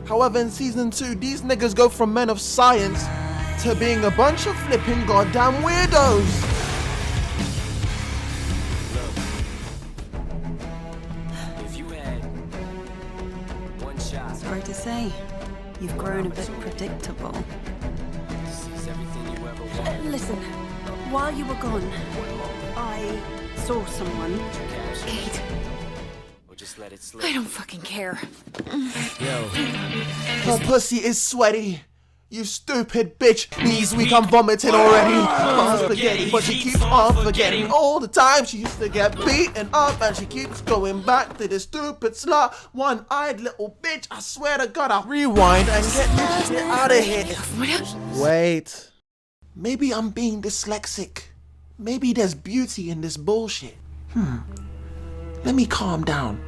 However, in season 2, these niggas go from men of science to being a bunch of flipping goddamn weirdos. Sorry to say, you've grown a bit predictable. Listen, while you were gone, I saw someone. Kate. I don't fucking care. Her pussy is sweaty. You stupid bitch. Knees weak, I'm vomiting already. Mom's spaghetti, but she keeps on forgetting. All the time she used to get beaten up, and she keeps going back to this stupid slut. One-eyed little bitch. I swear to God, I'll rewind and get this shit out of here. Wait. Maybe I'm being dyslexic. Maybe there's beauty in this bullshit. Let me calm down.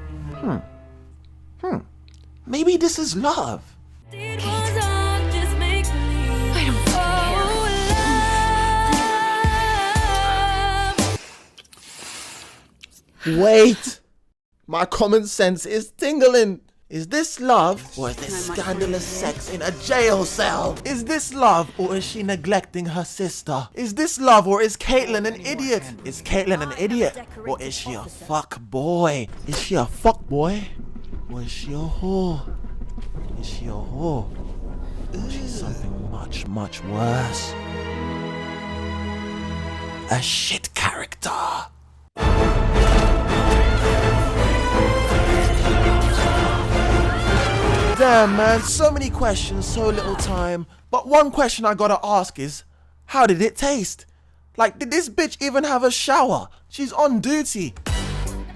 Maybe this is love. Wait! My common sense is tingling. Is this love, or is this scandalous sex in a jail cell? Is this love, or is she neglecting her sister? Is this love, or is Caitlyn an idiot? Is Caitlyn an idiot, or is she a fuck boy? Is she a fuck boy, or is she a whore? Is she a whore? Or she's something much, much worse? A shit character. Damn, man, so many questions, so little time. But one question I gotta ask is, how did it taste? Like, did this bitch even have a shower? She's on duty.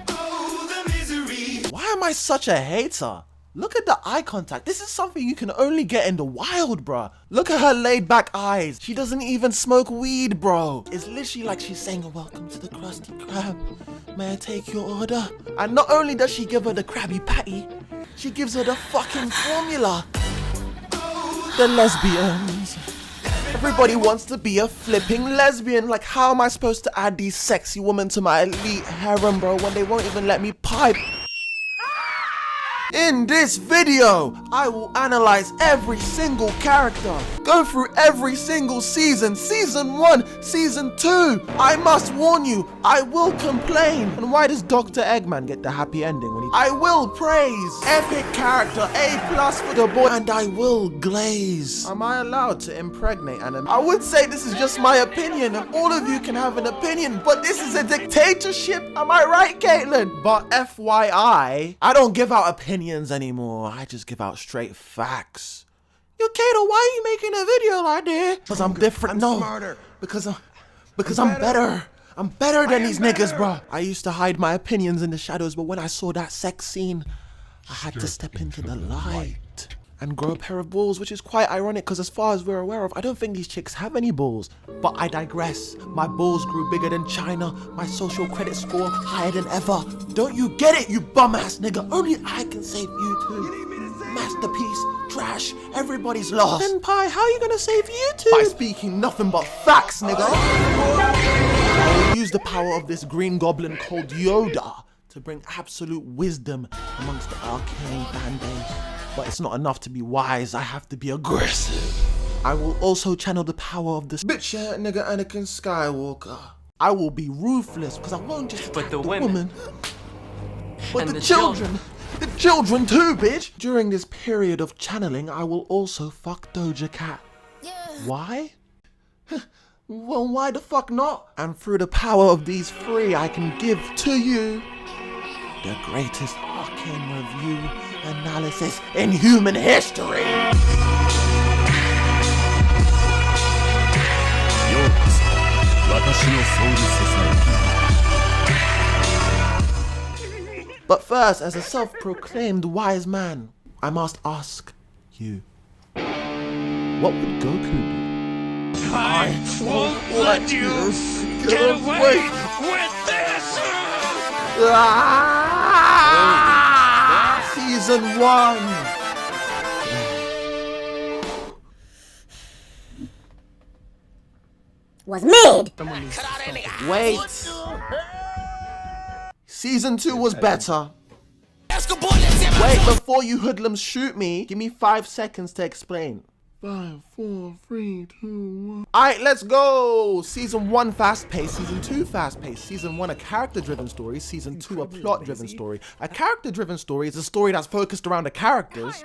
Oh, the misery. Why am I such a hater? Look at the eye contact. This is something you can only get in the wild, bruh. Look at her laid back eyes. She doesn't even smoke weed, bro. It's literally like she's saying, welcome to the Krusty Krab. May I take your order? And not only does she give her the Krabby Patty, she gives her the fucking formula. The lesbians. Everybody wants to be a flipping lesbian. Like, how am I supposed to add these sexy women to my elite harem, bro, when they won't even let me pipe? In this video, I will analyze every single character, go through every single season, season 1, season 2. I must warn you, I will complain. And why does Dr. Eggman get the happy ending when he... I will praise. Epic character, A+ for the boy, and I will glaze. Am I allowed to impregnate anime? I would say this is just my opinion, and all of you can have an opinion, but this is a dictatorship. Am I right, Caitlyn? But FYI, I don't give out opinions anymore. I just give out straight facts. Yo, Kato, why are you making a video like this? Because I'm different. I'm smarter. Because I'm better. I'm better than these niggas, bro. I used to hide my opinions in the shadows, but when I saw that sex scene, I had to step into the light and grow a pair of balls, which is quite ironic because as far as we're aware of, I don't think these chicks have any balls. But I digress. My balls grew bigger than China. My social credit score higher than ever. Don't you get it, you bum ass nigga? Only I can save you two. Masterpiece, trash, everybody's lost. Then Pi, how are you gonna save you two? By speaking nothing but facts, nigga. I will use the power of this green goblin called Yoda to bring absolute wisdom amongst the Arcane fan base. But it's not enough to be wise, I have to be aggressive. I will also channel the power of this bitch nigga Anakin Skywalker. I will be ruthless because I won't just attack the woman, but the children. The children too, bitch. During this period of channeling, I will also fuck Doja Cat. Yeah. Why? Well, why the fuck not? And through the power of these three, I can give to you the greatest Arcane review analysis in human history. But first, as a self-proclaimed wise man, I must ask you, what would Goku do? I won't let you get away with this! Season 1! Was made! Wait! Season 2 was better. Wait, before you hoodlums shoot me, give me 5 seconds to explain. 5, 4, 3, 2, 1. Alright, let's go! Season 1 fast-paced, Season 2 fast-paced. Season 1 a character-driven story, Season 2 a plot-driven story. A character-driven story is a story that's focused around the characters,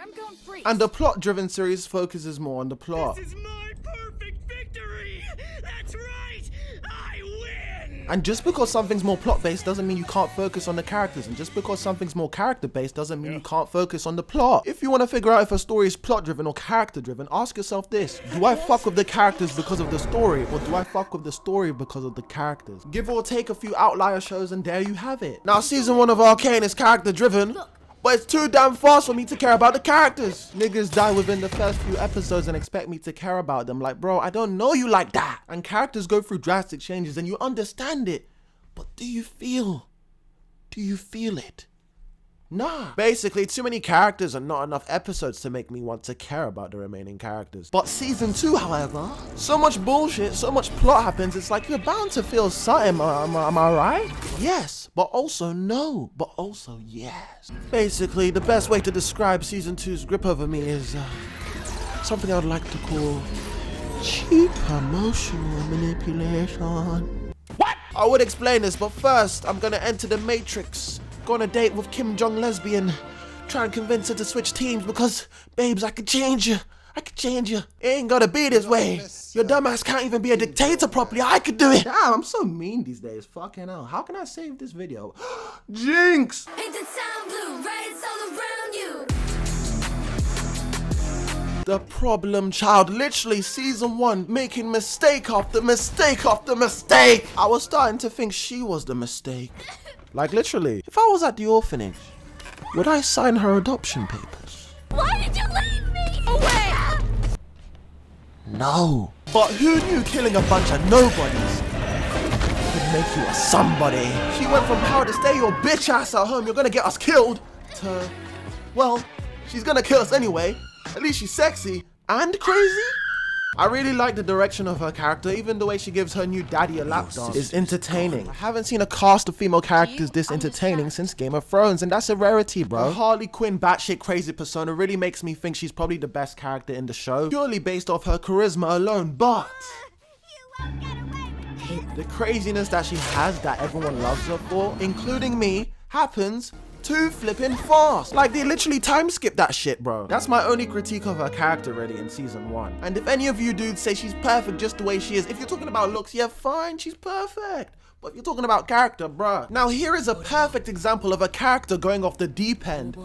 and the plot-driven series focuses more on the plot. This is my perfect victory! That's right! I win! And just because something's more plot-based doesn't mean you can't focus on the characters. And just because something's more character-based doesn't mean you can't focus on the plot. If you want to figure out if a story is plot-driven or character-driven, ask yourself this. Do I fuck with the characters because of the story, or do I fuck with the story because of the characters? Give or take a few outlier shows and there you have it. Now, Season 1 of Arcane is character-driven, but it's too damn fast for me to care about the characters. Niggas die within the first few episodes and expect me to care about them. Like, bro, I don't know you like that. And characters go through drastic changes and you understand it. But do you feel it? Nah. Basically, too many characters and not enough episodes to make me want to care about the remaining characters. But Season 2, however, so much bullshit, so much plot happens, it's like you're bound to feel something, am I right? Yes, but also no, but also yes. Basically, the best way to describe Season 2's grip over me is something I would like to call cheap emotional manipulation. What? I would explain this, but first, I'm gonna enter the Matrix. Go on a date with Kim Jong lesbian, try and convince her to switch teams because, babes, I could change you. I could change you. It ain't gotta be this way. Your dumbass can't even be a dictator properly. I could do it. Damn, I'm so mean these days. Fucking hell. How can I save this video? Jinx! Painted sound blue, rays all around you. The problem child, literally Season 1, making mistake after mistake after mistake. I was starting to think she was the mistake. Like literally, if I was at the orphanage, would I sign her adoption papers? Why did you leave me? Away! No. But who knew killing a bunch of nobodies could make you a somebody? She went from power to stay your bitch ass at home, you're gonna get us killed, to, well, she's gonna kill us anyway. At least she's sexy and crazy. I really like the direction of her character, even the way she gives her new daddy a lap dance is entertaining. I haven't seen a cast of female characters this entertaining since Game of Thrones, and that's a rarity, bro. Her Harley Quinn batshit crazy persona really makes me think she's probably the best character in the show, purely based off her charisma alone, but the craziness that she has that everyone loves her for, including me, happens too flippin' fast. Like, they literally time skip that shit, bro. That's my only critique of her character really in Season 1. And if any of you dudes say she's perfect just the way she is, if you're talking about looks, yeah, fine, she's perfect. But if you're talking about character, bruh. Now here is a perfect example of a character going off the deep end.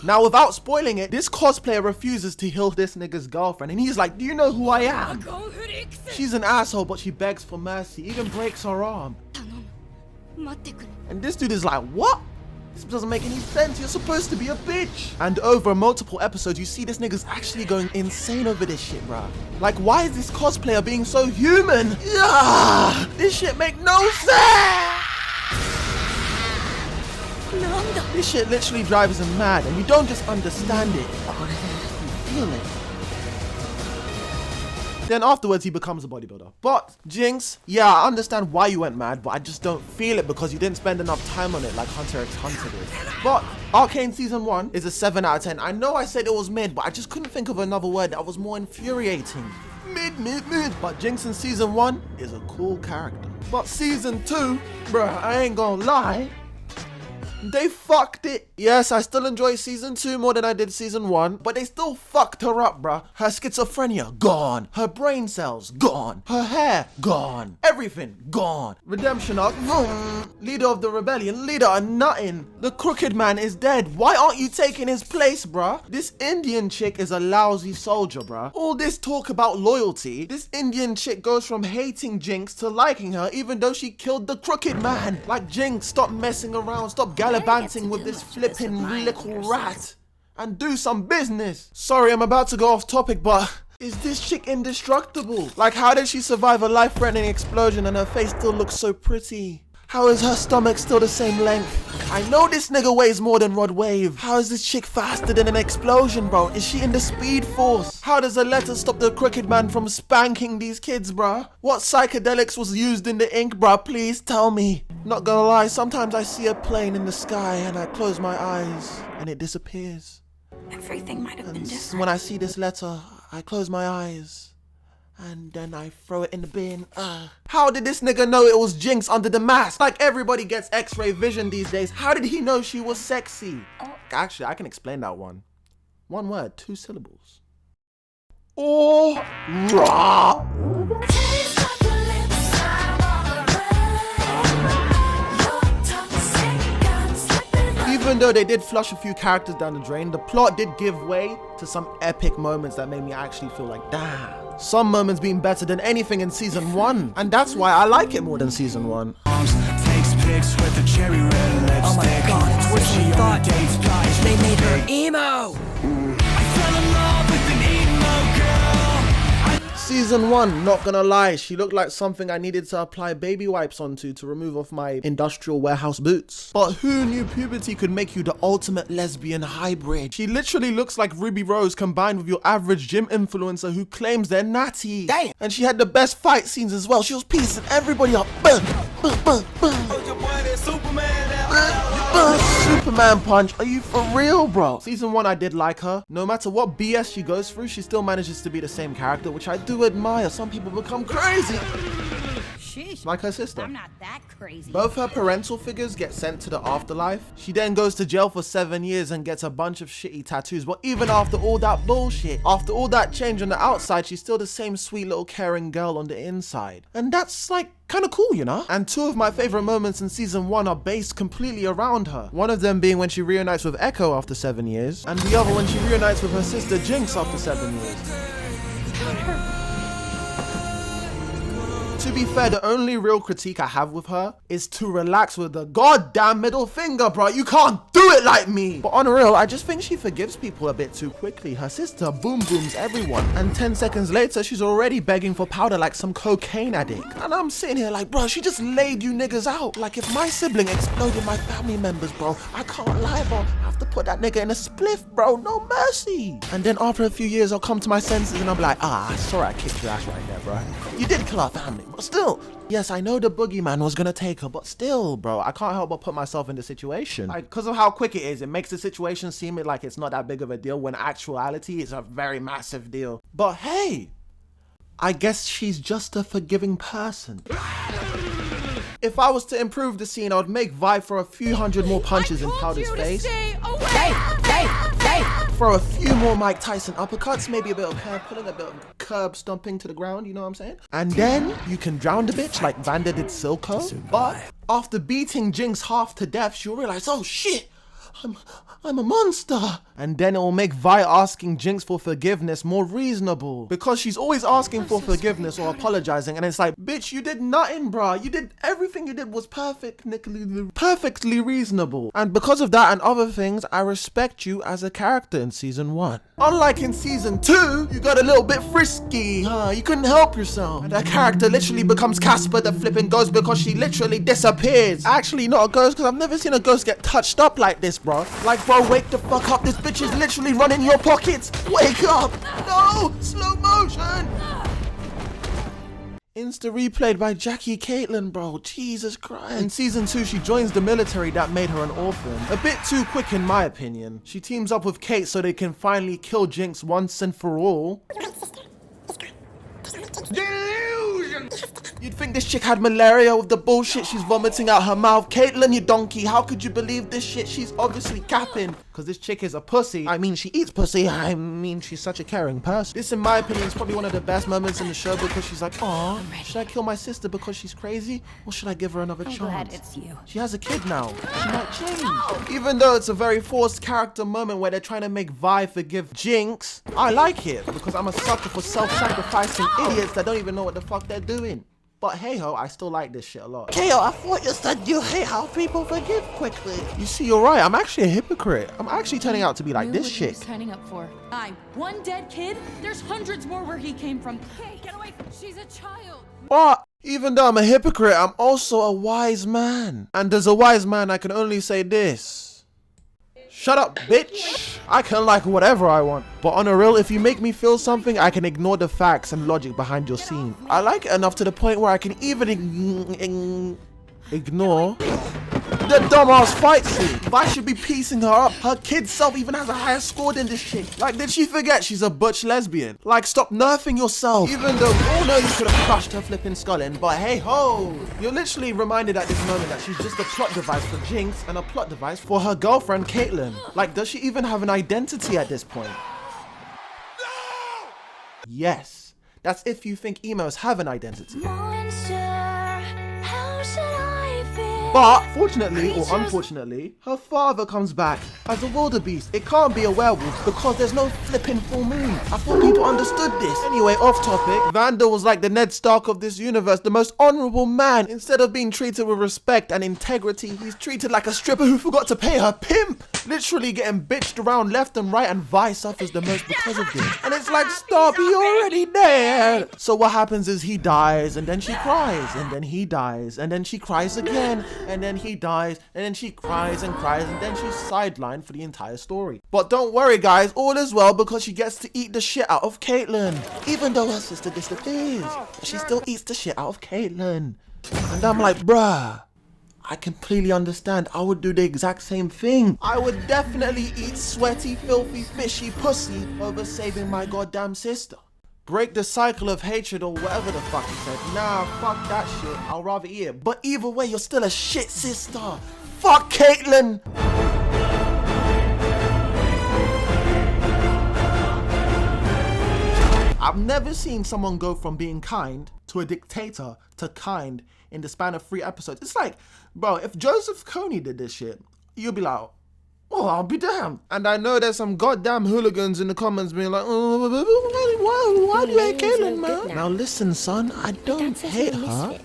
Now without spoiling it, this cosplayer refuses to heal this nigga's girlfriend. And he's like, do you know who I am? She's an asshole, but she begs for mercy, even breaks her arm. And this dude is like, what? This doesn't make any sense, you're supposed to be a bitch. And over multiple episodes, you see this nigga's actually going insane over this shit, bruh. Like, why is this cosplayer being so human? Yeah, this shit make no sense. This shit literally drives him mad, and you don't just understand it, you feel it. Then afterwards, he becomes a bodybuilder. But, Jinx, yeah, I understand why you went mad, but I just don't feel it because you didn't spend enough time on it like Hunter x Hunter did. But Arcane Season 1 is a 7 out of 10. I know I said it was mid, but I just couldn't think of another word that was more infuriating. Mid. But Jinx in Season 1 is a cool character. But Season 2, bruh, I ain't gonna lie, they fucked it. Yes, I still enjoy Season 2 more than I did Season 1, but they still fucked her up, bruh. Her schizophrenia, gone. Her brain cells, gone. Her hair, gone. Everything, gone. Redemption arc, boom. Leader of the rebellion, leader of nothing. The crooked man is dead. Why aren't you taking his place, bruh? This Indian chick is a lousy soldier, bruh. All this talk about loyalty, this Indian chick goes from hating Jinx to liking her even though she killed the crooked man. Like, Jinx, stop messing around, stop gallivanting with this flipping little rat and do some business. Sorry, I'm about to go off topic, but is this chick indestructible? Like, how did she survive a life-threatening explosion and her face still looks so pretty? How is her stomach still the same length? I know this nigga weighs more than Rod Wave. How is this chick faster than an explosion, bro? Is she in the Speed Force? How does a letter stop the Crooked Man from spanking these kids, bro? What psychedelics was used in the ink, bro? Please tell me. Not gonna lie, sometimes I see a plane in the sky and I close my eyes and it disappears. Everything might have been different. When I see this letter, I close my eyes and then I throw it in the bin. How did this nigga know it was Jinx under the mask? Like everybody gets X-ray vision these days. How did he know she was sexy? Actually, I can explain that one. One word, 2 syllables. Oh, rah. Taste of your lips, I'm all around. Your toxic, I'm slipping. Even though they did flush a few characters down the drain, the plot did give way to some epic moments that made me actually feel like, damn. Some moments being better than anything in season 1. And that's why I like it more than season 1. Takes pics with the cherry red lipstick. Oh my god, it's worse than we thought. They made her emo! I fell in love with an emo girl. Season 1, not gonna lie, she looked like something I needed to apply baby wipes onto to remove off my industrial warehouse boots. But who knew puberty could make you the ultimate lesbian hybrid? She literally looks like Ruby Rose combined with your average gym influencer who claims they're natty. Damn. And she had the best fight scenes as well. She was piecing everybody up. Boom, boom, boom, boom. Superman punch, are you for real, bro? Season 1, I did like her. No matter what BS she goes through, she still manages to be the same character, which I do admire. Some people become crazy. Sheesh. Like her sister. I'm not that crazy. Both her parental figures get sent to the afterlife. She then goes to jail for 7 years and gets a bunch of shitty tattoos. But even after all that bullshit, after all that change on the outside, she's still the same sweet little caring girl on the inside. And that's like kind of cool, you know? And 2 of my favorite moments in season 1 are based completely around her. One of them being when she reunites with Ekko after 7 years, and the other when she reunites with her sister Jinx after 7 years. To be fair, the only real critique I have with her is to relax with the goddamn middle finger, bro. You can't do it like me. But on real, I just think she forgives people a bit too quickly. Her sister boom booms everyone. And 10 seconds later, she's already begging for powder like some cocaine addict. And I'm sitting here like, bro, she just laid you niggas out. Like if my sibling exploded my family members, bro, I can't lie, bro. I have to put that nigga in a spliff, bro. No mercy. And then after a few years, I'll come to my senses and I'm like, sorry I kicked your ass right there, bro. You did kill our family. But still, yes, I know the boogeyman was gonna take her, but still, bro, I can't help but put myself in the situation. Because of how quick it is, it makes the situation seem like it's not that big of a deal when actuality it's a very massive deal. But hey, I guess she's just a forgiving person. If I was to improve the scene, I would make Vi for a few hundred more punches in Powder's face. Throw a few more Mike Tyson uppercuts, maybe a bit of hair pulling, a bit of curb stomping to the ground, you know what I'm saying? And then you can drown the bitch like Vanda did Silco. But after beating Jinx half to death, she'll realize, oh shit, I'm a monster. And then it will make Vi asking Jinx for forgiveness more reasonable. Because she's always asking for forgiveness or apologizing. And it's like, bitch, you did nothing, bruh. You did, everything you did was perfectly reasonable. And because of that and other things, I respect you as a character in season 1. Unlike in season 2, you got a little bit frisky, huh? You couldn't help yourself. And that character literally becomes Casper the flipping ghost because she literally disappears. Actually, not a ghost, because I've never seen a ghost get touched up like this, bro. Like, bro, wake the fuck up. This bitch is literally running your pockets. Wake up. No, slow motion. Insta replayed by Jackie Caitlyn, bro. Jesus Christ. In season 2, she joins the military that made her an orphan. A bit too quick in my opinion. She teams up with Kate so they can finally kill Jinx once and for all. Delusion! You'd think this chick had malaria with the bullshit she's vomiting out her mouth. Caitlyn, you donkey, how could you believe this shit? She's obviously capping. Because this chick is a pussy. I mean, she eats pussy. I mean, she's such a caring person. This, in my opinion, is probably one of the best moments in the show because she's like, aw, should I kill my sister because she's crazy? Or should I give her another chance? Glad it's you. She has a kid now. She might change. Even though it's a very forced character moment where they're trying to make Vi forgive Jinx, I like it because I'm a sucker for self-sacrificing idiots that don't even know what the fuck they're doing. But hey ho, I still like this shit a lot. Kale, I thought you said you hate how people forgive quickly. You see, you're right. I'm actually a hypocrite. I'm actually turning out to be like this chick. Signing up for. One dead kid. There's hundreds more where he came from. Hey, get away from. She's a child. But Even though I'm a hypocrite, I'm also a wise man. And as a wise man, I can only say this. Shut up, bitch. I can like whatever I want. But on a real, if you make me feel something, I can ignore the facts and logic behind your scene. I like it enough to the point where I can even ignore the dumbass fight scene. If I should be piecing her up, her kid self even has a higher score than this chick. Like, did she forget she's a butch lesbian? Like, stop nerfing yourself. Even though we all know you could have crushed her flipping skull in, but hey ho, you're literally reminded at this moment that she's just a plot device for Jinx and a plot device for her girlfriend Caitlyn. Like, does she even have an identity at this point? No! Yes, that's if you think emos have an identity. Monster, how should I feel? But, fortunately or unfortunately, her father comes back as a wildebeest. It can't be a werewolf because there's no flipping full moon. I thought people understood this. Anyway, off topic, Vander was like the Ned Stark of this universe, the most honorable man. Instead of being treated with respect and integrity, he's treated like a stripper who forgot to pay her pimp. Literally getting bitched around left and right, and Vi suffers the most because of this. And it's like, stop, he already dead. So what happens is he dies, and then she cries, and then he dies, and then she cries again, and then he dies, and then she cries, and then she's sidelined for the entire story. But don't worry guys, all is well because she gets to eat the shit out of Caitlyn. Even though her sister disappears, she still eats the shit out of Caitlyn. And I'm like, bruh, I completely understand. I would do the exact same thing. I would definitely eat sweaty, filthy, fishy pussy over saving my goddamn sister. Break the cycle of hatred or whatever the fuck he said. Nah, fuck that shit. I'll rather eat it. But either way, you're still a shit sister. Fuck Caitlyn. I've never seen someone go from being kind to a dictator to kind in the span of 3 episodes. It's like, bro, if Joseph Kony did this shit, you'll be like, oh, I'll be damned. And I know there's some goddamn hooligans in the comments being like, oh, why do you hate Caitlyn, man? Now listen, son, I don't hate her.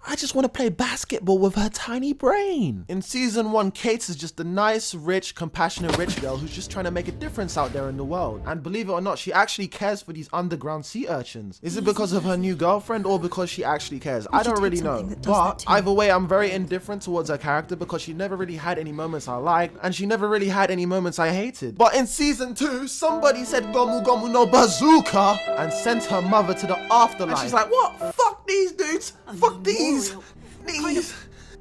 I just want to play basketball with her tiny brain. In season 1, Kate is just a nice, rich, compassionate rich girl who's just trying to make a difference out there in the world. And believe it or not, she actually cares for these underground sea urchins. Is it because of her new girlfriend or because she actually cares? I don't really know. But either way, I'm very indifferent towards her character because she never really had any moments I liked and she never really had any moments I hated. But in season 2, somebody said Gomu Gomu no bazooka and sent her mother to the afterlife. And she's like, what? Fuck these dudes. Fuck these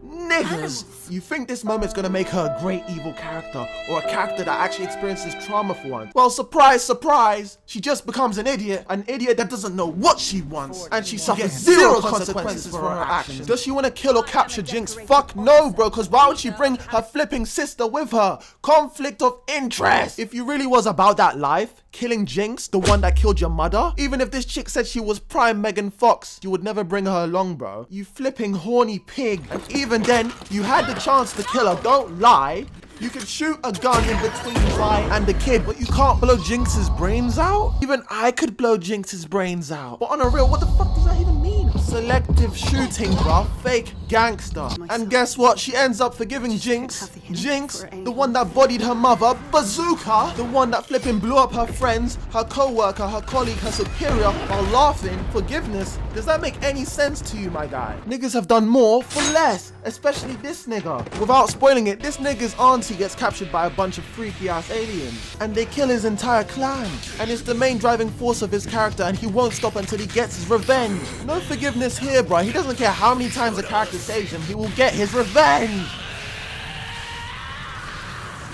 niggas. You think this moment's gonna make her a great evil character or a character that actually experiences trauma for once? Well, surprise, surprise, she just becomes an idiot that doesn't know what she wants, and she suffers zero consequences for her actions. Does she want to kill or capture Jinx? Fuck no, bro, because why would she bring her flipping sister with her? Conflict of interest. If you really was about that life, killing Jinx, the one that killed your mother, even if this chick said she was prime Megan Fox, you would never bring her along, bro. You flipping horny pig. And even then, you had the chance to kill her, don't lie. You can shoot a gun in between Vi and the kid, but you can't blow Jinx's brains out? Even I could blow Jinx's brains out. But on a real, what the fuck does that even mean? Selective shooting, bruh. Fake gangster. And guess what? She ends up forgiving Jinx. Jinx, the one that bodied her mother. Bazooka, the one that flipping blew up her friends, her co-worker, her colleague, her superior, while laughing. Forgiveness? Does that make any sense to you, my guy? Niggas have done more for less. Especially this nigga. Without spoiling it, this nigga's auntie gets captured by a bunch of freaky ass aliens. And they kill his entire clan. And it's the main driving force of his character, and he won't stop until he gets his revenge. No forgiveness here, bro. He doesn't care how many times the character saves him, he will get his revenge.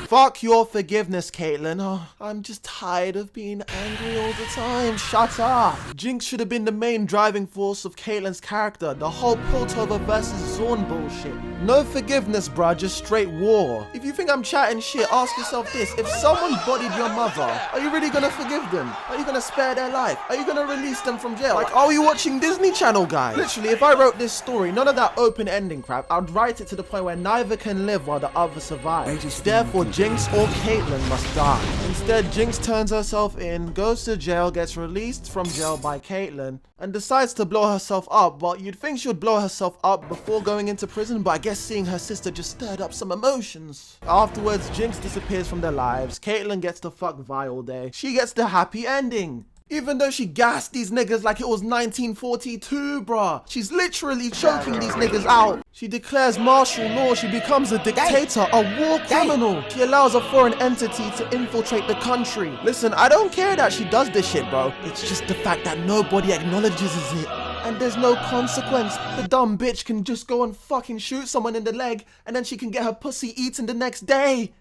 Fuck your forgiveness, Caitlyn. Oh, I'm just tired of being angry all the time. Shut up. Jinx should have been the main driving force of Caitlyn's character. The whole Piltover versus Zorn bullshit. No forgiveness, bruh. Just straight war. If you think I'm chatting shit, ask yourself this. If someone bodied your mother, are you really gonna forgive them? Are you gonna spare their life? Are you gonna release them from jail? Like, are you watching Disney Channel, guys? Literally, if I wrote this story, none of that open ending crap, I'd write it to the point where neither can live while the other survives. Therefore, Jinx or Caitlyn must die. Instead, Jinx turns herself in, goes to jail, gets released from jail by Caitlyn, and decides to blow herself up. But you'd think she would blow herself up before going into prison, but I guess seeing her sister just stirred up some emotions. Afterwards, Jinx disappears from their lives. Caitlyn gets to fuck Vi all day. She gets the happy ending. Even though she gassed these niggas like it was 1942, bruh. She's literally choking these niggas out. She declares martial law. She becomes a dictator, a war criminal. She allows a foreign entity to infiltrate the country. Listen, I don't care that she does this shit, bro. It's just the fact that nobody acknowledges it. And there's no consequence. The dumb bitch can just go and fucking shoot someone in the leg and then she can get her pussy eaten the next day.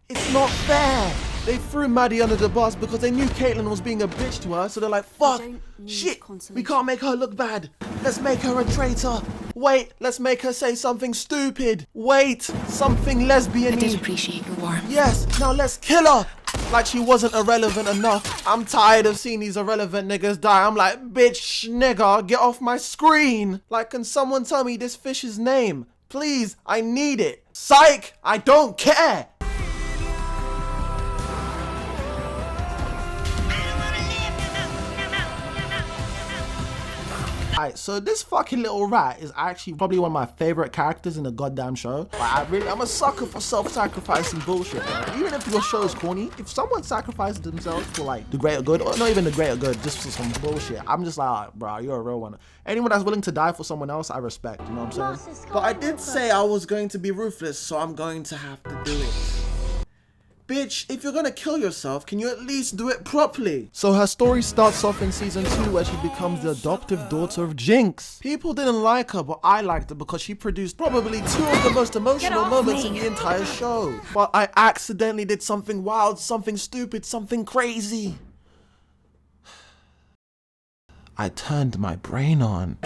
It's not fair. They threw Maddie under the bus because they knew Caitlyn was being a bitch to her, so they're like, fuck, shit, we can't make her look bad. Let's make her a traitor. Wait, let's make her say something stupid. Wait, something lesbian-y. I did appreciate your warmth. Yes, now let's kill her. Like she wasn't irrelevant enough. I'm tired of seeing these irrelevant niggas die. I'm like, bitch, nigga, get off my screen. Like, can someone tell me this fish's name? Please, I need it. Psych, I don't care. Alright, so this fucking little rat is actually probably one of my favorite characters in the goddamn show. Like, I'm a sucker for self-sacrificing bullshit, bro. Even if your show is corny, if someone sacrifices themselves for like the greater good, or not even the greater good, just for some bullshit, I'm just like, bro, you're a real one. Anyone that's willing to die for someone else, I respect, you know what I'm saying? But I did say I was going to be ruthless, so I'm going to have to do it. Bitch, if you're gonna kill yourself, can you at least do it properly? So her story starts off in season 2 where she becomes the adoptive daughter of Jinx. People didn't like her, but I liked her because she produced probably 2 of the most emotional moments in the entire show. But I accidentally did something wild, something stupid, something crazy. I turned my brain on.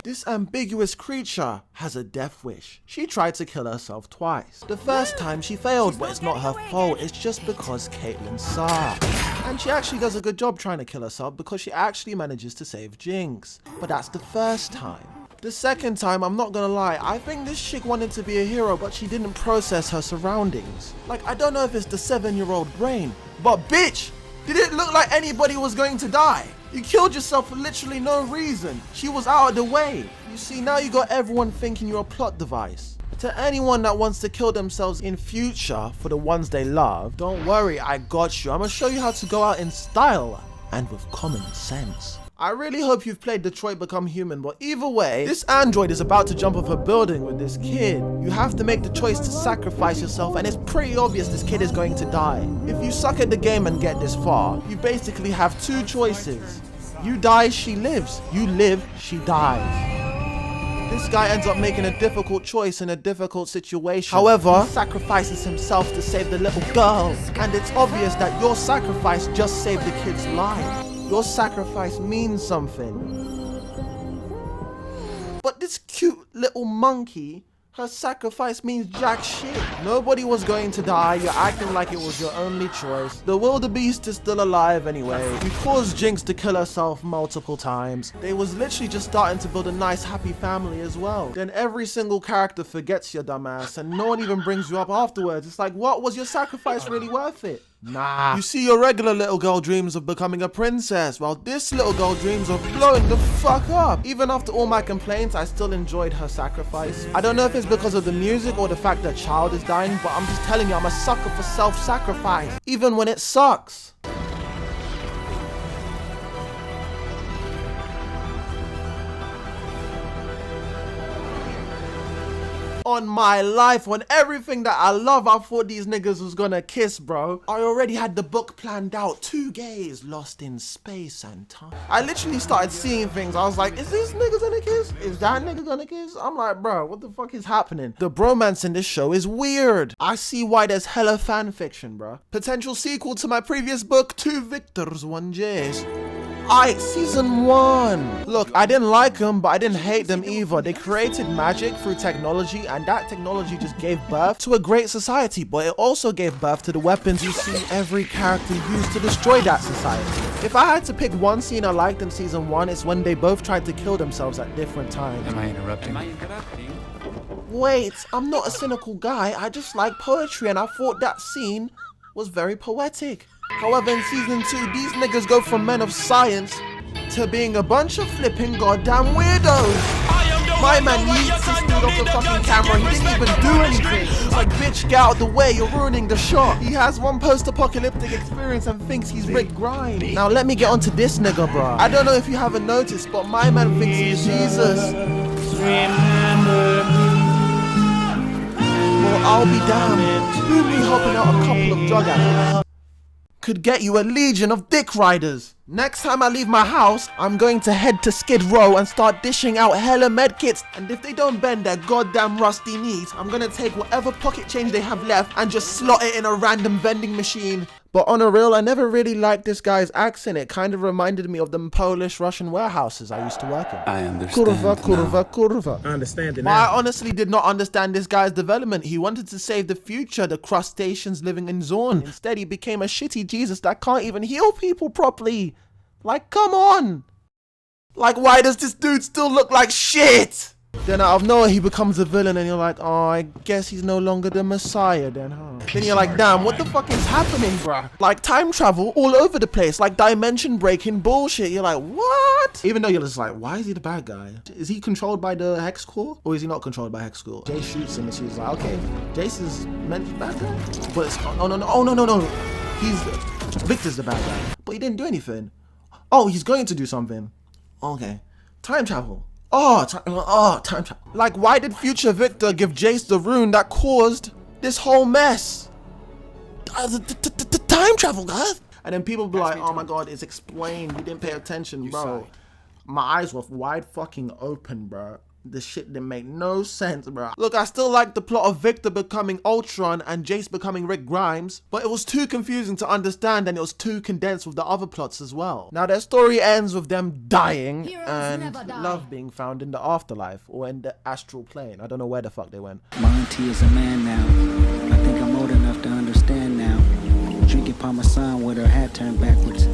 This ambiguous creature has a death wish. She tried to kill herself twice. The first time she failed, but it's not her fault, it's just because Caitlyn sucked. And she actually does a good job trying to kill herself because she actually manages to save Jinx. But that's the first time. The second time, I'm not gonna lie, I think this chick wanted to be a hero, but she didn't process her surroundings. Like, I don't know if it's the 7-year-old brain, but bitch, did it look like anybody was going to die? You killed yourself for literally no reason. She was out of the way. You see, now you got everyone thinking you're a plot device. To anyone that wants to kill themselves in future for the ones they love, don't worry, I got you. I'm gonna show you how to go out in style and with common sense. I really hope you've played Detroit Become Human, but either way, this android is about to jump off a building with this kid. You have to make the choice to sacrifice yourself, and it's pretty obvious this kid is going to die. If you suck at the game and get this far, you basically have 2 choices. You die, she lives. You live, she dies. This guy ends up making a difficult choice in a difficult situation. However, he sacrifices himself to save the little girl. And it's obvious that your sacrifice just saved the kid's life. Your sacrifice means something. But this cute little monkey, her sacrifice means jack shit. Nobody was going to die. You're acting like it was your only choice. The wildebeest is still alive anyway. You caused Jinx to kill herself multiple times. They was literally just starting to build a nice happy family as well. Then every single character forgets your dumbass and no one even brings you up afterwards. It's like, what, was your sacrifice really worth it? Nah. You see, your regular little girl dreams of becoming a princess, while this little girl dreams of blowing the fuck up. Even after all my complaints, I still enjoyed her sacrifice. I don't know if it's because of the music or the fact that child is dying, but I'm just telling you, I'm a sucker for self-sacrifice, even when it sucks. On my life, on everything that I love, I thought these niggas was gonna kiss, bro. I already had the book planned out. 2 gays lost in space and time. I literally started seeing things. I was like, is this nigga gonna kiss? Is that nigga gonna kiss? I'm like, bro, what the fuck is happening? The bromance in this show is weird. I see why there's hella fan fiction, bro. Potential sequel to my previous book, 2 Victors, 1 Jayce. Alright, season 1. Look, I didn't like them, but I didn't hate them either. They created magic through technology, and that technology just gave birth to a great society, but it also gave birth to the weapons you see every character used to destroy that society. If I had to pick one scene I liked in season 1, it's when they both tried to kill themselves at different times. Am I interrupting? Wait, I'm not a cynical guy. I just like poetry, and I thought that scene was very poetic. However, in season 2, these niggas go from men of science to being a bunch of flipping goddamn weirdos. I am the My man yeets this dude off the fucking camera. He didn't even do anything. It's like, bitch, get out the way. You're ruining the shot. He has one post-apocalyptic experience and thinks he's Rick Grimes. Now let me get onto this nigga, bro. I don't know if you haven't noticed, but my man thinks he's Jesus. Well, I'll be damned. Who me helping out a couple of drug addicts could get you a legion of dick riders. Next time I leave my house, I'm going to head to Skid Row and start dishing out hella medkits. And if they don't bend their goddamn rusty knees, I'm gonna take whatever pocket change they have left and just slot it in a random vending machine. But on a real, I never really liked this guy's accent. It kind of reminded me of them Polish Russian warehouses I used to work in. I understand Kurva. I understand it But now. I honestly did not understand this guy's development. He wanted to save the future, the crustaceans living in Zorn. Instead, he became a shitty Jesus that can't even heal people properly. Like, come on. Like, why does this dude still look like shit? Then out of nowhere, he becomes a villain and you're like, oh, I guess he's no longer the Messiah then, huh? Then you're like, damn, what the fuck is happening, bruh? Like, time travel all over the place, like dimension breaking bullshit. You're like, what? Even though you're just like, why is he the bad guy? Is he controlled by the Hex Core? Or is he not controlled by Hex Core? Jayce shoots him and she's like, okay, Jayce is meant to be bad guy? But it's, no. Viktor's the bad guy. But he didn't do anything. Oh, he's going to do something. Okay. Time travel. Time travel. Like, why did future Viktor give Jayce the rune that caused this whole mess? Time travel, guys. And then people be like, oh my god, it's explained. You didn't pay attention, bro. My eyes were wide fucking open, bro. This shit didn't make no sense, bro. Look, I still like the plot of Viktor becoming Ultron and Jayce becoming Rick Grimes, but it was too confusing to understand and it was too condensed with the other plots as well. Now, their story ends with them dying and love being found in the afterlife or in the astral plane. I don't know where the fuck they went. My auntie is a man now. I think I'm old enough to understand now. Drinking Parmesan with her hat turned backwards.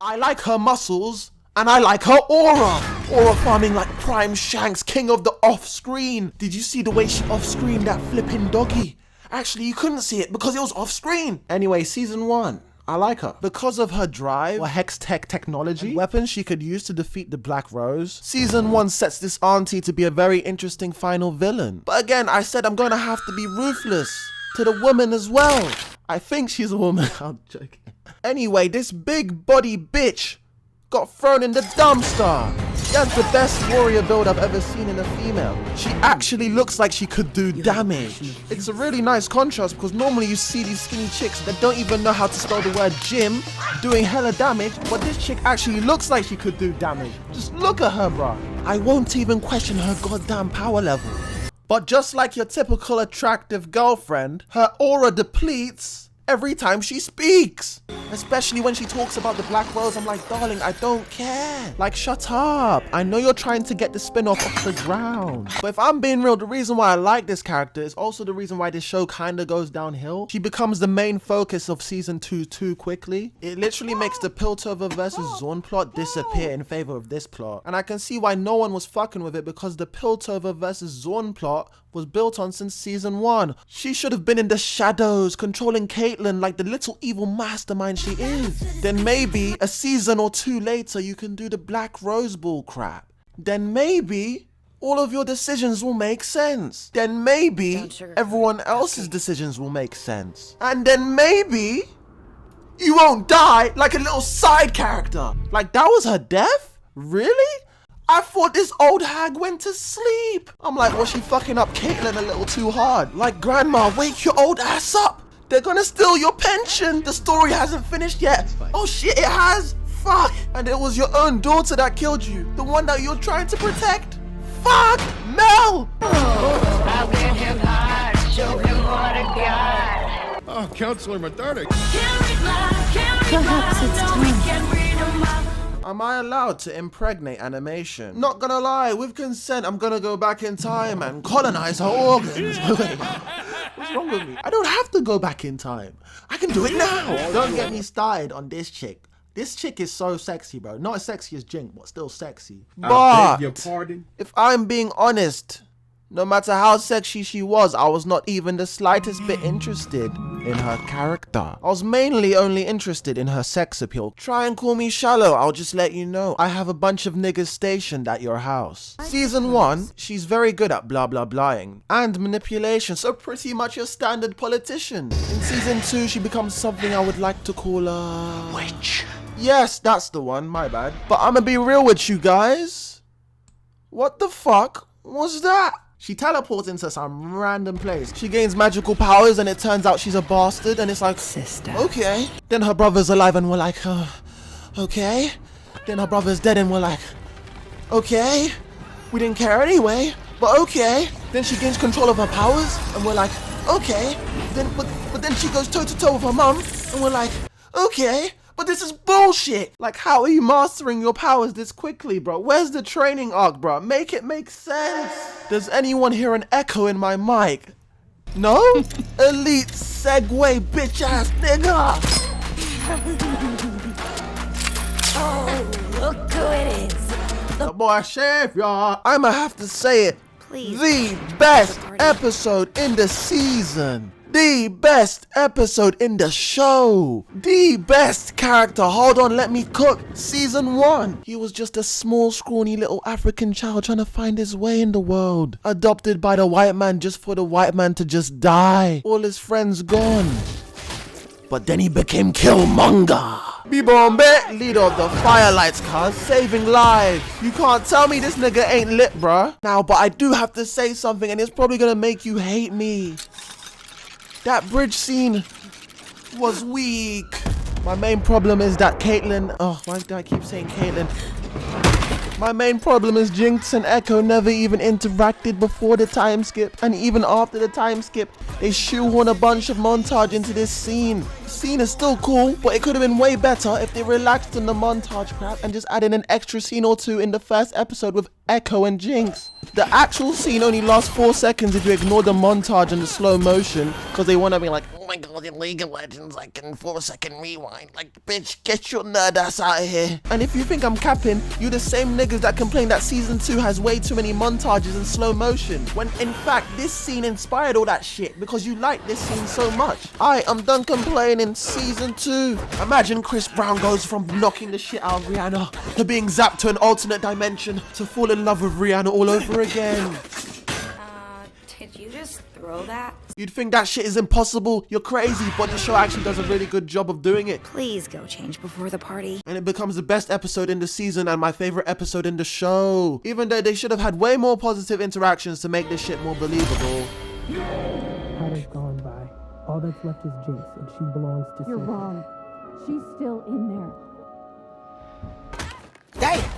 I like her muscles. And I like her aura. Aura farming like Prime Shanks, king of the off-screen. Did you see the way she off-screened that flipping doggy? Actually, you couldn't see it because it was off-screen. Anyway, season 1. I like her. Because of her drive, or hex tech technology, and weapons she could use to defeat the Black Rose, season 1 sets this auntie to be a very interesting final villain. But again, I said I'm gonna have to be ruthless to the woman as well. I think she's a woman. I'm joking. Anyway, this big body bitch got thrown in the dumpster. She has the best warrior build I've ever seen in a female. She actually looks like she could do damage. It's a really nice contrast because normally you see these skinny chicks that don't even know how to spell the word gym doing hella damage, but this chick actually looks like she could do damage. Just look at her, bro. I won't even question her goddamn power level. But just like your typical attractive girlfriend, her aura depletes every time she speaks. Especially when she talks about the Black Rose, I'm like, darling, I don't care. Like, shut up. I know you're trying to get the spin-off off the ground. But if I'm being real, the reason why I like this character is also the reason why this show kind of goes downhill. She becomes the main focus of season 2 too quickly. It literally makes the Piltover versus Zorn plot disappear in favor of this plot. And I can see why no one was fucking with it because the Piltover versus Zorn plot was built on since season 1. She should have been in the shadows, controlling Caitlyn like the little evil mastermind she is. Then maybe a season or 2 later you can do the Black Rose bull crap. Then maybe all of your decisions will make sense. Then maybe everyone else's decisions will make sense. And then maybe you won't die like a little side character. Like, that was her death? Really? I thought this old hag went to sleep. I'm like, was she fucking up Caitlyn a little too hard? Like, grandma, wake your old ass up. They're gonna steal your pension. The story hasn't finished yet. Oh shit, it has. Fuck. And it was your own daughter that killed you. The one that you're trying to protect. Fuck, Mel. I'll get him hard, show him what I got. Oh, Counselor Modernic. Perhaps it's time. Am I allowed to impregnate animation? Not gonna lie, with consent, I'm gonna go back in time and colonize her organs. What's wrong with me? I don't have to go back in time. I can do it now. Don't get me started on this chick. This chick is so sexy, bro. Not as sexy as Jinx, but still sexy. I beg your But pardon? if I'm being honest, No matter how sexy she was, I was not even the slightest bit interested in her character. I was mainly only interested in her sex appeal. Try and call me shallow, I'll just let you know. I have a bunch of niggas stationed at your house. Season 1, she's very good at blah blah blahing and manipulation, so pretty much your standard politician. In season 2, she becomes something I would like to call a... Witch. Yes, that's the one, my bad. But I'ma be real with you guys. What the fuck was that? She teleports into some random place. She gains magical powers and it turns out she's a bastard and it's like, sister. Okay. Then her brother's alive and we're like, okay. Then her brother's dead and we're like, okay. We didn't care anyway, but okay. Then she gains control of her powers and we're like, okay. But then she goes toe to toe with her mum and we're like, okay. But this is bullshit. Like, how are you mastering your powers this quickly, bro? Where's the training arc, bro? Make it make sense. Does anyone hear an echo in my mic? No? Elite segue, bitch ass nigga. Oh, look who it is. The boy chef, y'all. I'ma have to say it. Please. The best episode in the season. The best episode in the show. The best character. Hold on, let me cook. Season 1. He was just a small, scrawny little African child trying to find his way in the world. Adopted by the white man just for the white man to just die. All his friends gone. But then he became Killmonger. B-Bombe, leader of the Firelights, cuz, saving lives. You can't tell me this nigga ain't lit, bruh. Now, but I do have to say something and it's probably gonna make you hate me. That bridge scene was weak. My main problem is that Caitlyn... Oh, why do I keep saying Caitlyn? My main problem is Jinx and Ekko never even interacted before the time skip. And even after the time skip, they shoehorn a bunch of montage into this scene. The scene is still cool, but it could have been way better if they relaxed on the montage crap and just added an extra scene or two in the first episode with Ekko and Jinx. The actual scene only lasts 4 seconds if you ignore the montage and the slow motion, because they want to be like, oh my god, in League of Legends, I can 4-second rewind. Like, bitch, get your nerd ass out of here. And if you think I'm capping, you're the same niggas that complain that season 2 has way too many montages and slow motion, when in fact this scene inspired all that shit because you like this scene so much. I'm done complaining. Season 2. Imagine Chris Brown goes from knocking the shit out of Rihanna to being zapped to an alternate dimension to fall in love with Rihanna all over again. Did you just throw that? You'd think that shit is impossible. You're crazy, but the show actually does a really good job of doing it. Please go change before the party. And it becomes the best episode in the season and my favorite episode in the show. Even though they should have had way more positive interactions to make this shit more believable. Hatter's gone by. All that's left is Jayce, and she belongs to You're Satan. wrong. She's still in there.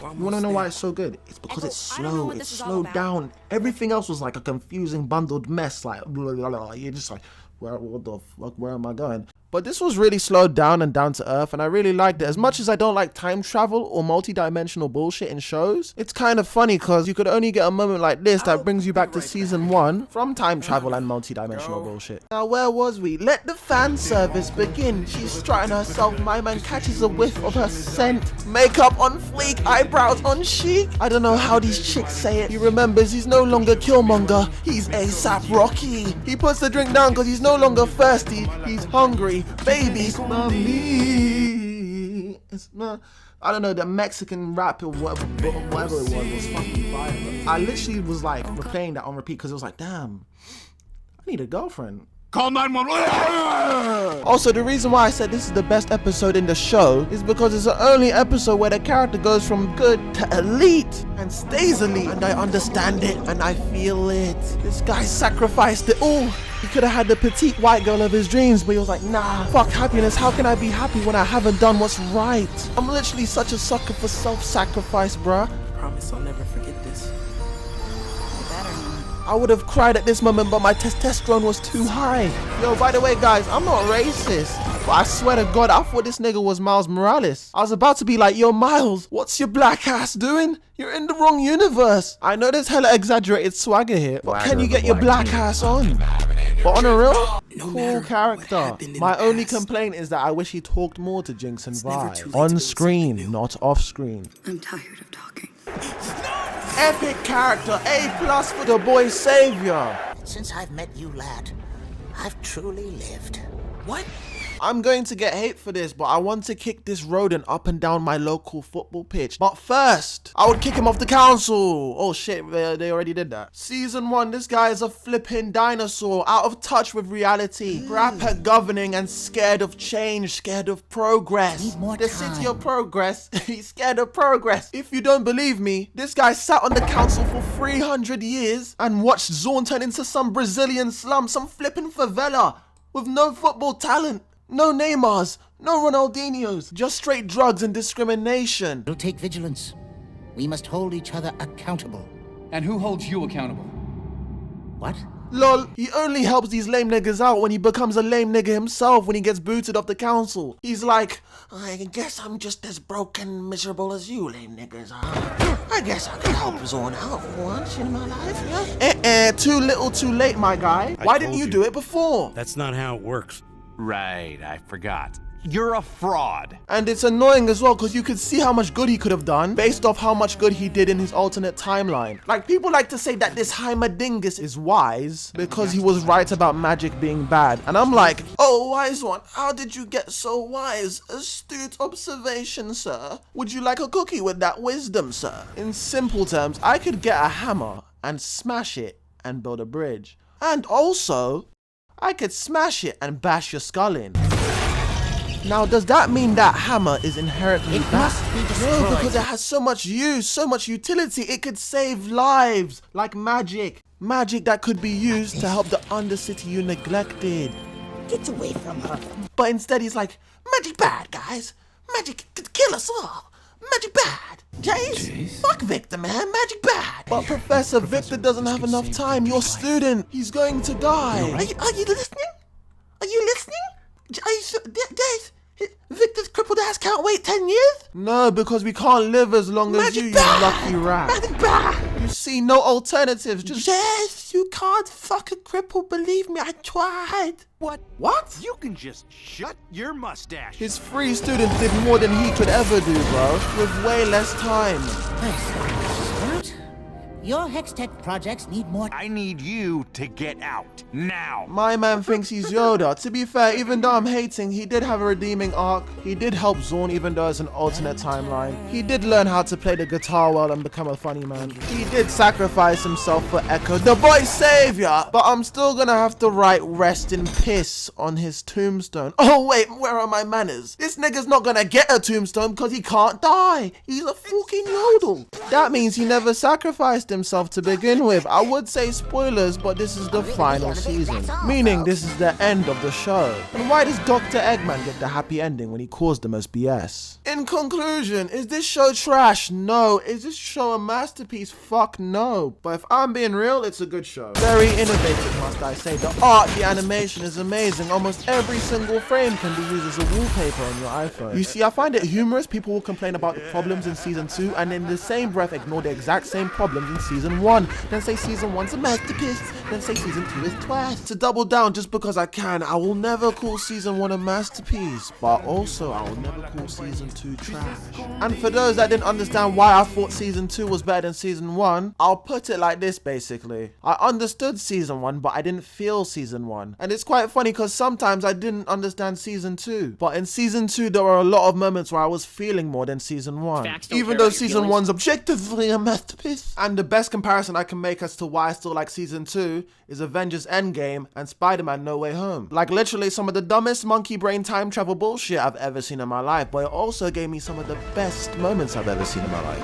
You wanna know why it's so good? It's because it's slow, it's slowed down. Everything else was like a confusing bundled mess, like blah, blah, blah. You're just like, what the fuck, where am I going? But this was really slowed down and down to earth, and I really liked it. As much as I don't like time travel or multi-dimensional bullshit in shows, it's kind of funny because you could only get a moment like this that brings you back to season 1 from time travel and multi-dimensional bullshit. Now, where was we? Let the fan service begin. She's strutting herself. My man catches a whiff of her scent. Makeup on fleek, eyebrows on chic. I don't know how these chicks say it. He remembers he's no longer Killmonger. He's ASAP Rocky. He puts the drink down because he's no longer thirsty. He's hungry. Baby, mommy. It's not. I don't know, the Mexican rap or whatever it was fucking fire. I literally was like replaying that on repeat because it was like, damn, I need a girlfriend. Call 911. Also, the reason why I said this is the best episode in the show is because it's the only episode where the character goes from good to elite and stays elite. And I understand it and I feel it. This guy sacrificed it all. He could have had the petite white girl of his dreams, but he was like, nah, fuck happiness. How can I be happy when I haven't done what's right? I'm literally such a sucker for self-sacrifice, bruh. I promise I'll never forget this. You better not. I would have cried at this moment, but my testosterone was too high. Yo, by the way, guys, I'm not racist, but I swear to God, I thought this nigga was Miles Morales. I was about to be like, yo, Miles, what's your black ass doing? You're in the wrong universe. I know there's hella exaggerated swagger here, but can you get your black ass on? But on a real cool character. My only complaint is that I wish he talked more to Jinx and Vi. On screen, not off screen. I'm tired of talking. Epic character, A+ for the boy savior. Since I've met you, lad, I've truly lived. What? I'm going to get hate for this, but I want to kick this rodent up and down my local football pitch. But first, I would kick him off the council. Oh shit, they already did that. Season 1, this guy is a flipping dinosaur, out of touch with reality. Crap at governing and scared of change, scared of progress. Need more The time. city of progress, he's scared of progress. If you don't believe me, this guy sat on the council for 300 years and watched Zorn turn into some Brazilian slum, some flipping favela with no football talent. No Neymars, no Ronaldinhos, just straight drugs and discrimination. It'll take vigilance. We must hold each other accountable. And who holds you accountable? What? Lol, he only helps these lame niggas out when he becomes a lame nigga himself when he gets booted off the council. He's like, I guess I'm just as broken, miserable as you lame niggas are. I guess I could help Zorn out for once in my life, yeah? Too little too late, my guy. Why didn't you do it before? That's not how it works. Right, I forgot. You're a fraud. And it's annoying as well because you could see how much good he could have done based off how much good he did in his alternate timeline. Like, people like to say that this heimerdinger is wise because he was right about magic being bad. And I'm like, oh, wise one, how did you get so wise? Astute observation, sir. Would you like a cookie with that wisdom, sir? In simple terms, I could get a hammer and smash it and build a bridge. And also, I could smash it and bash your skull in. Now, does that mean that hammer is inherently bad? Must be destroyed. No, because it has so much use, so much utility. It could save lives, like magic. Magic that could be used to help the undercity you neglected. Get away from her. But instead he's like, magic bad, guys. Magic could kill us all. Magic bad. Jayce? Fuck Viktor, man. Magic bad. But Professor Viktor doesn't have enough time. Your student, he's going to die. Are you listening? Are you listening? Are you Jayce? Viktor's crippled ass can't wait 10 years? No, because we can't live as long as you lucky rat. Magic bad. You see no alternatives. Just Jayce, you can't fuck a cripple. Believe me, I tried. What? You can just shut your mustache. His free students did more than he could ever do, bro, with way less time. What? Your Hextech projects need more. I need you to get out now. My man thinks he's Yoda. To be fair, even though I'm hating, he did have a redeeming arc. He did help Zorn even though it's an alternate timeline. He did learn how to play the guitar well and become a funny man. He did sacrifice himself for Ekko, the boy savior. But I'm still gonna have to write rest in piss on his tombstone. Oh wait, where are my manners? This nigga's not gonna get a tombstone because he can't die. He's a fucking yodel. That means he never sacrificed himself to begin with. I would say spoilers, but this is the final season, meaning this is the end of the show. And why does Dr. Eggman get the happy ending when he caused the most BS? In conclusion, is this show trash? No. Is this show a masterpiece? Fuck no. But if I'm being real, it's a good show. Very innovative, must I say. The art, the animation is amazing. Almost every single frame can be used as a wallpaper on your iPhone. You see, I find it humorous. People will complain about the problems in season 2 and in the same breath ignore the exact same problems in season 1. Then say season 1's a masterpiece. Then say season 2 is trash. To double down just because I can, I will never call season 1 a masterpiece. But also, I will never call season 2 trash. And for those that didn't understand why I thought season 2 was better than season 1, I'll put it like this basically. I understood season 1, but I didn't feel season 1. And it's quite funny because sometimes I didn't understand season 2. But in season 2, there were a lot of moments where I was feeling more than season 1. Even though season 1's objectively a masterpiece. And the best comparison I can make as to why I still like season 2 is Avengers Endgame and Spider-Man No Way Home. Like literally some of the dumbest monkey brain time travel bullshit I've ever seen in my life, but it also gave me some of the best moments I've ever seen in my life.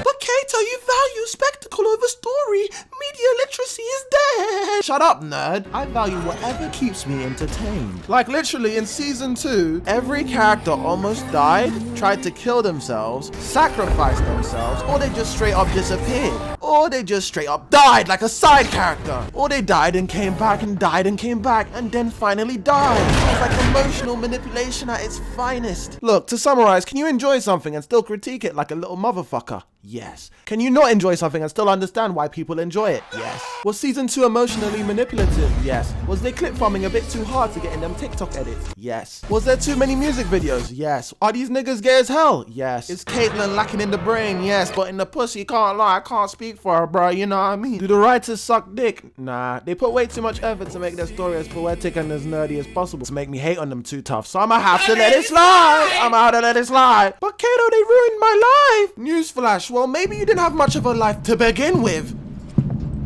But Kato, you value spectacle over story. Media literacy is dead. Shut up, nerd. I value whatever keeps me entertained. Like literally in season 2, every character almost died, tried to kill themselves, sacrificed themselves, or they just straight up disappeared. Or they just straight up died like a side character. Or they died and came back and died and came back and then finally died. It's like emotional manipulation at its finest. Look, to summarize, can you enjoy something and still critique it like a little motherfucker? Yes. Can you not enjoy something and still understand why people enjoy it? Yes. Was season 2 emotionally manipulative? Yes. Was they clip farming a bit too hard to get in them TikTok edits? Yes. Was there too many music videos? Yes. Are these niggas gay as hell? Yes. Is Caitlyn lacking in the brain? Yes. But in the pussy, can't lie, I can't speak for her, bro, you know what I mean? Do the writers suck dick? Nah. They put way too much effort to make their story as poetic and as nerdy as possible to make me hate on them too tough, so I'ma have to let it slide. I'ma have to let it slide. But Kato, they ruined my life. Newsflash, well, maybe you didn't have much of a life to begin with.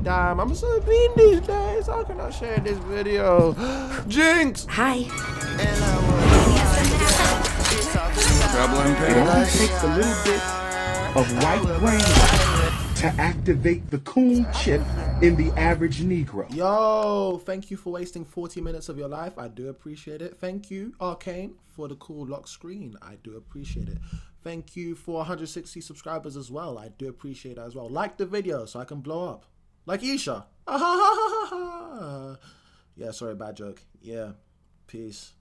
Damn, I'm so mean these days. How can I share this video? Jinx! Hi. Trouble in It only takes a little bit of white brain to activate the cool chip in the average Negro. Yo, thank you for wasting 40 minutes of your life. I do appreciate it. Thank you, Arcane, for the cool lock screen. I do appreciate it. Thank you for 160 subscribers as well. I do appreciate that as well. Like the video so I can blow up. Like Isha. Yeah, sorry, bad joke. Yeah, peace.